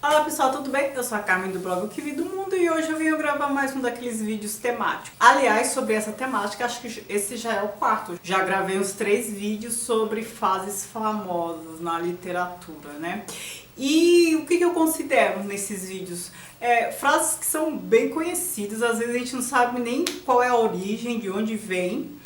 Olá pessoal, tudo bem? Eu sou a Carmen do blog O Que Vi do Mundo e hoje eu venho gravar mais um daqueles vídeos temáticos. Aliás, sobre essa temática, acho que esse já é o quarto. Já gravei uns 3 vídeos sobre fases famosas na literatura, né? E o que eu considero nesses vídeos? Frases que são bem conhecidas, às vezes a gente não sabe nem qual é a origem, de onde vem.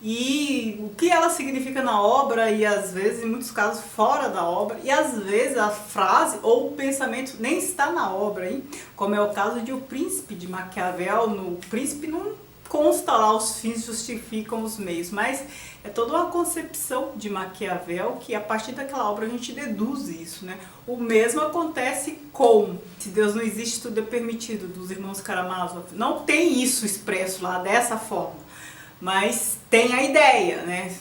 E o que ela significa na obra e às vezes, em muitos casos, fora da obra. E às vezes a frase ou o pensamento nem está na obra, hein? Como é o caso de O Príncipe de Maquiavel. No Príncipe não consta lá os fins justificam os meios, mas é toda uma concepção de Maquiavel que a partir daquela obra a gente deduz isso, né? O mesmo acontece com Se Deus Não Existe, Tudo é Permitido, dos irmãos Karamazov. Não tem isso expresso lá dessa forma. Mas tem a ideia, né?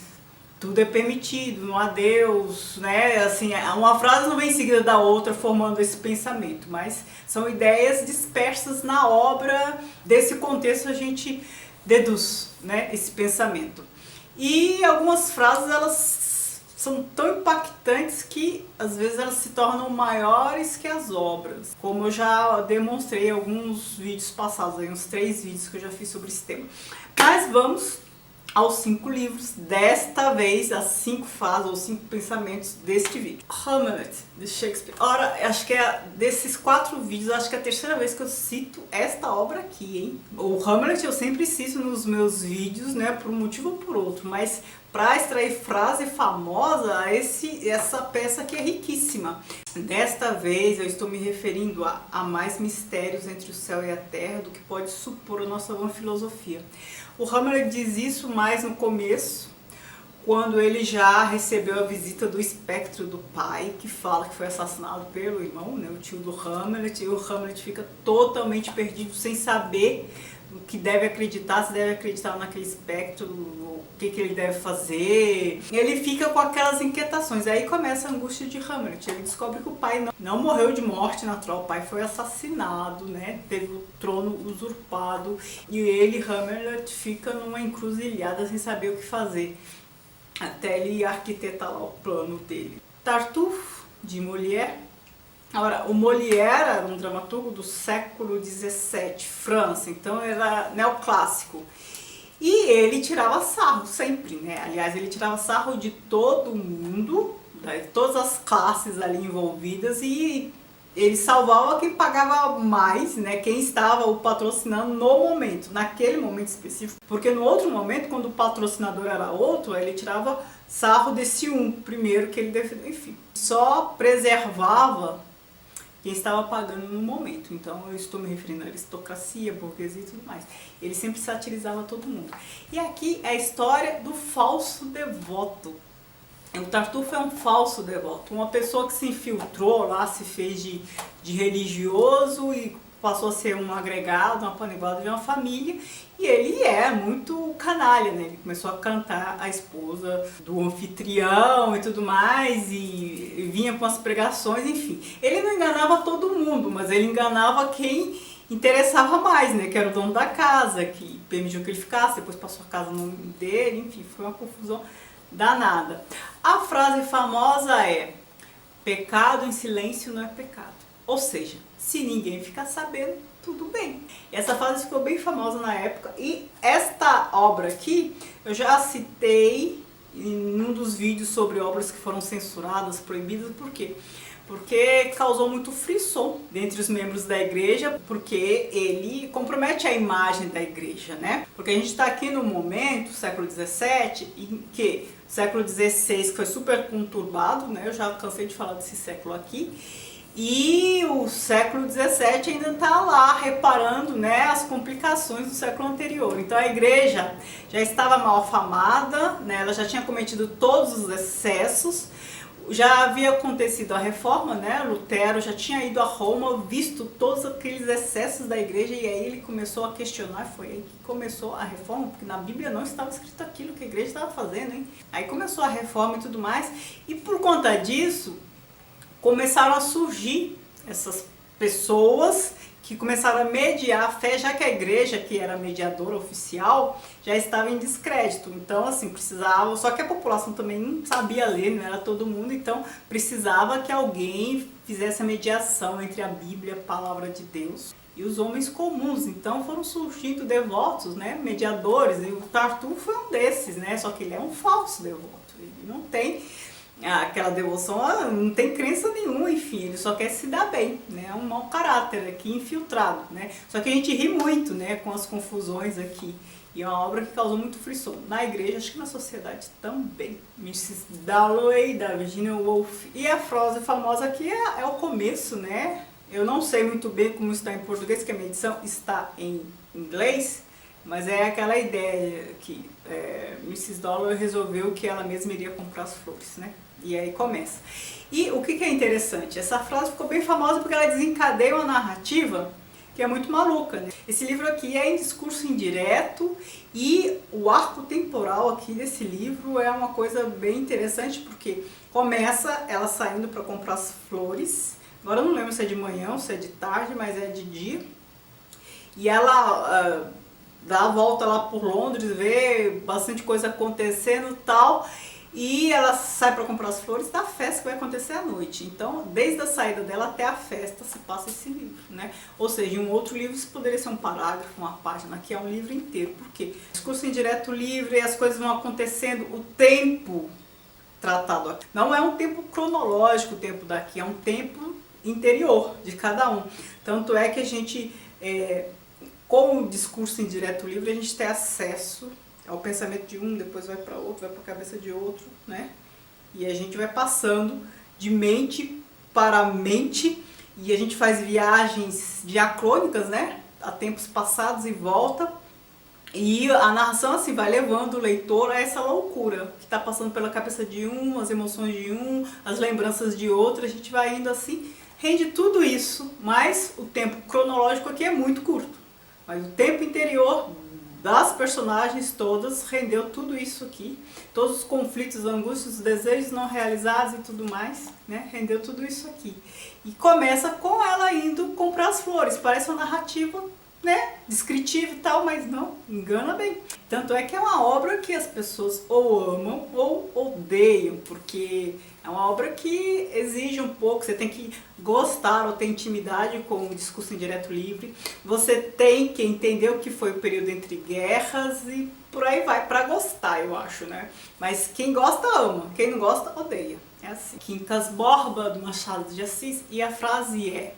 Tudo é permitido, não há Deus, né? Assim, uma frase não vem em seguida da outra formando esse pensamento, mas são ideias dispersas na obra. Desse contexto a gente deduz, né, esse pensamento. E algumas frases, elas são tão impactantes que às vezes elas se tornam maiores que as obras. Como eu já demonstrei em alguns vídeos passados, aí uns 3 vídeos que eu já fiz sobre esse tema. Mas vamos aos 5 livros, desta vez as 5 fases ou 5 pensamentos deste vídeo. Hamlet, de Shakespeare. Ora, acho que desses 4 vídeos, acho que é a terceira vez que eu cito esta obra aqui, hein? O Hamlet eu sempre cito nos meus vídeos, né, por um motivo ou por outro, mas para extrair frase famosa, essa peça aqui é riquíssima. Desta vez eu estou me referindo a mais mistérios entre o céu e a terra do que pode supor a nossa vã filosofia. O Hamlet diz isso mais no começo, quando ele já recebeu a visita do espectro do pai, que fala que foi assassinado pelo irmão, né, o tio do Hamlet, e o Hamlet fica totalmente perdido, sem saber o que deve acreditar, se deve acreditar naquele espectro, o que ele deve fazer. Ele fica com aquelas inquietações, aí começa a angústia de Hamlet. Ele descobre que o pai não morreu de morte natural, o pai foi assassinado, né? Teve o trono usurpado, e ele, Hamlet, fica numa encruzilhada sem saber o que fazer, até ele arquitetar lá o plano dele. Tartuffe, de Molière. Agora, o Molière era um dramaturgo do século XVII, França, então era neoclássico. E ele tirava sarro sempre, né? Aliás, ele tirava sarro de todo mundo, de todas as classes ali envolvidas, e ele salvava quem pagava mais, né? Quem estava o patrocinando no momento, naquele momento específico. Porque no outro momento, quando o patrocinador era outro, ele tirava sarro desse primeiro que ele defendeu, enfim. Só preservava quem estava pagando no momento. Então eu estou me referindo à aristocracia, burguesia e tudo mais. Ele sempre satirizava todo mundo. E aqui é a história do falso devoto. O Tartuffe é um falso devoto, uma pessoa que se infiltrou lá, se fez de religioso e passou a ser um agregado, um apaniguado de uma família, e ele é muito canalha, né? Ele começou a cantar a esposa do anfitrião e tudo mais, e vinha com as pregações, enfim. Ele não enganava todo mundo, mas ele enganava quem interessava mais, né? Que era o dono da casa, que permitiu que ele ficasse, depois passou a casa no nome dele, enfim, foi uma confusão danada. A frase famosa é: pecado em silêncio não é pecado. Ou seja, se ninguém ficar sabendo, tudo bem. Essa frase ficou bem famosa na época, e esta obra aqui eu já citei em um dos vídeos sobre obras que foram censuradas, proibidas. Por quê? Porque causou muito frisson dentre os membros da igreja, porque ele compromete a imagem da igreja, né? Porque a gente está aqui no momento, século XVII, em que o século XVI, que foi super conturbado, né? Eu já cansei de falar desse século aqui, e o século XVII ainda está lá reparando, né, as complicações do século anterior. Então a igreja já estava mal afamada, né? Ela já tinha cometido todos os excessos. Já havia acontecido a reforma, né? Lutero já tinha ido a Roma, visto todos aqueles excessos da igreja, e aí ele começou a questionar. Foi aí que começou a reforma, porque na Bíblia não estava escrito aquilo que a igreja estava fazendo, hein? Aí começou a reforma e tudo mais, e por conta disso começaram a surgir essas pessoas que começaram a mediar a fé, já que a igreja, que era a mediadora oficial, já estava em descrédito. Então, assim, precisava, só que a população também não sabia ler, não era todo mundo, então precisava que alguém fizesse a mediação entre a Bíblia, a palavra de Deus, e os homens comuns. Então foram surgindo devotos, né, mediadores, e o Tartufo foi um desses, né, só que ele é um falso devoto, ele não tem aquela devoção, não tem crença nenhuma, enfim, ele só quer se dar bem, né, é um mau caráter aqui infiltrado, né, só que a gente ri muito, né, com as confusões aqui, e é uma obra que causou muito frisson na igreja, acho que na sociedade também. Mrs. Dalloway, da Virginia Woolf, e a frase famosa aqui é o começo, né, eu não sei muito bem como está em português, que a minha edição está em inglês, mas é aquela ideia que Mrs. Dalloway resolveu que ela mesma iria comprar as flores, né? E aí começa. E o que é interessante? Essa frase ficou bem famosa porque ela desencadeia uma narrativa que é muito maluca, né? Esse livro aqui é em discurso indireto e o arco temporal aqui desse livro é uma coisa bem interessante porque começa ela saindo para comprar as flores. Agora eu não lembro se é de manhã ou se é de tarde, mas é de dia. E ela dá a volta lá por Londres, vê bastante coisa acontecendo e tal. E ela sai para comprar as flores da festa que vai acontecer à noite. Então, desde a saída dela até a festa se passa esse livro, né? Ou seja, em um outro livro isso poderia ser um parágrafo, uma página, aqui é um livro inteiro. Por quê? Discurso indireto livre, as coisas vão acontecendo, o tempo tratado aqui. Não é um tempo cronológico o tempo daqui, é um tempo interior de cada um. Tanto é que a gente, com o discurso indireto livre, a gente tem acesso ao pensamento de um, depois vai para outro, vai para a cabeça de outro, né? E a gente vai passando de mente para mente e a gente faz viagens diacrônicas, né? A tempos passados e volta. E a narração assim vai levando o leitor a essa loucura que está passando pela cabeça de um, as emoções de um, as lembranças de outro, a gente vai indo assim, rende tudo isso, mas o tempo cronológico aqui é muito curto. Mas o tempo interior das personagens todas rendeu tudo isso aqui, todos os conflitos, angústias, os desejos não realizados e tudo mais, né? Rendeu tudo isso aqui. E começa com ela indo comprar as flores, parece uma narrativa, né, descritiva e tal, mas não, engana bem. Tanto é que é uma obra que as pessoas ou amam ou odeiam, porque é uma obra que exige um pouco, você tem que gostar ou ter intimidade com o discurso indireto livre, você tem que entender o que foi o período entre guerras e por aí vai, para gostar, eu acho, né? Mas quem gosta ama, quem não gosta odeia, é assim. Quincas Borba, do Machado de Assis, e a frase é: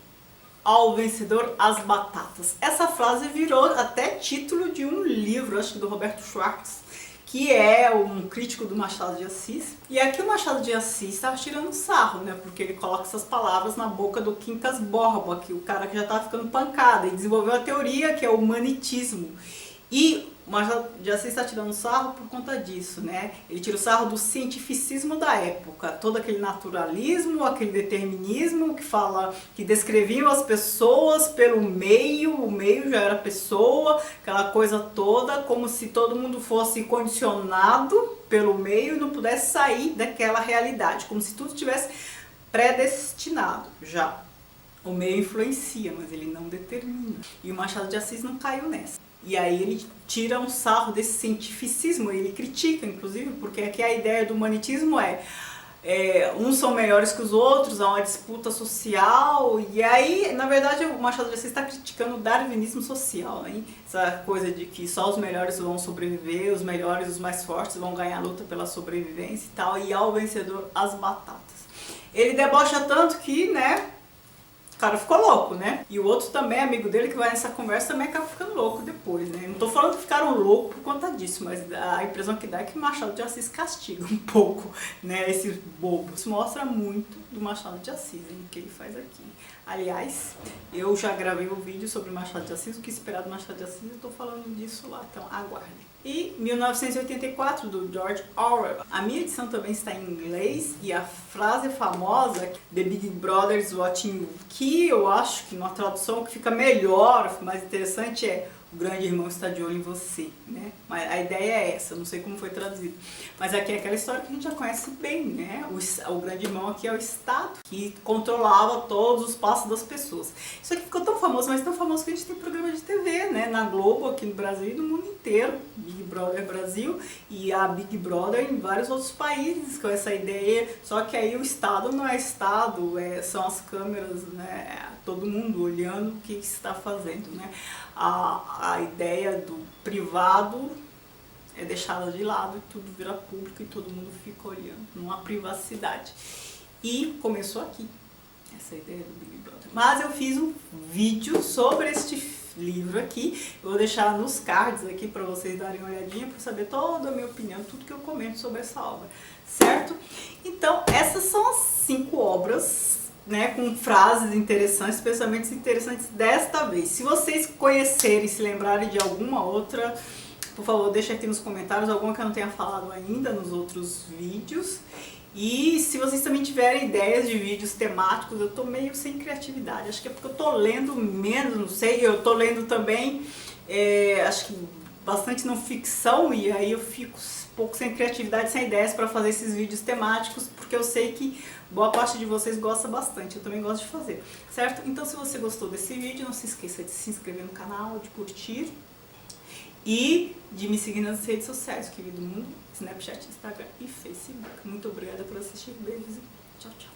ao vencedor as batatas. Essa frase virou até título de um livro, acho que do Roberto Schwartz, que é um crítico do Machado de Assis. E aqui o Machado de Assis estava tirando sarro, né? Porque ele coloca essas palavras na boca do Quincas Borba, que o cara que já estava ficando pancada, e desenvolveu a teoria que é o humanitismo. E o Machado de Assis está tirando sarro por conta disso, né? Ele tira o sarro do cientificismo da época, todo aquele naturalismo, aquele determinismo que fala, que descreviam as pessoas pelo meio, o meio já era pessoa, aquela coisa toda, como se todo mundo fosse condicionado pelo meio e não pudesse sair daquela realidade, como se tudo tivesse predestinado já. O meio influencia, mas ele não determina. E o Machado de Assis não caiu nessa. E aí ele tira um sarro desse cientificismo, ele critica, inclusive, porque aqui a ideia do humanitismo uns são melhores que os outros, há uma disputa social, e aí, na verdade, o Machado de Assis está criticando o darwinismo social, hein? Essa coisa de que só os melhores vão sobreviver, os melhores, os mais fortes vão ganhar a luta pela sobrevivência e tal, e ao vencedor as batatas. Ele debocha tanto que, né, o cara ficou louco, né? E o outro também, amigo dele, que vai nessa conversa, também acaba ficando louco depois, né? Não tô falando que ficaram loucos por conta disso, mas a impressão que dá é que o Machado de Assis castiga um pouco, né, esses bobos. Isso mostra muito do Machado de Assis, hein, o que ele faz aqui. Aliás, eu já gravei um vídeo sobre Machado de Assis, o que esperar do Machado de Assis, eu tô falando disso lá, então aguardem. E 1984, do George Orwell. A minha edição também está em inglês e a frase famosa, The Big Brother is watching you, que eu acho que numa tradução que fica melhor, mais interessante é: o grande irmão está de olho em você, né? Mas a ideia é essa, não sei como foi traduzido. Mas aqui é aquela história que a gente já conhece bem, né? O grande irmão aqui é o Estado, que controlava todos os passos das pessoas. Isso aqui ficou tão famoso, mas tão famoso que a gente tem programa de TV, né? Na Globo, aqui no Brasil e no mundo inteiro. Big Brother Brasil e a Big Brother em vários outros países com essa ideia. Só que aí o Estado não é Estado, são as câmeras, né? Todo mundo olhando o que está fazendo, né? A ideia do privado é deixada de lado e tudo vira público e todo mundo fica olhando, não há privacidade. E começou aqui, essa ideia do Big Brother. Mas eu fiz um vídeo sobre este livro aqui, eu vou deixar nos cards aqui para vocês darem uma olhadinha, para saber toda a minha opinião, tudo que eu comento sobre essa obra, certo? Então, essas são as 5 obras, né, com frases interessantes, pensamentos interessantes desta vez. Se vocês conhecerem, se lembrarem de alguma outra, por favor, deixa aqui nos comentários, alguma que eu não tenha falado ainda nos outros vídeos. E se vocês também tiverem ideias de vídeos temáticos, eu tô meio sem criatividade, acho que é porque eu tô lendo menos, não sei, eu tô lendo também, acho que bastante não ficção, e aí eu fico um pouco sem criatividade, sem ideias para fazer esses vídeos temáticos, porque eu sei que boa parte de vocês gosta bastante, eu também gosto de fazer, certo? Então se você gostou desse vídeo, não se esqueça de se inscrever no canal, de curtir e de me seguir nas redes sociais, Kiwi do Mundo, Snapchat, Instagram e Facebook. Muito obrigada por assistir, beijos e tchau, tchau.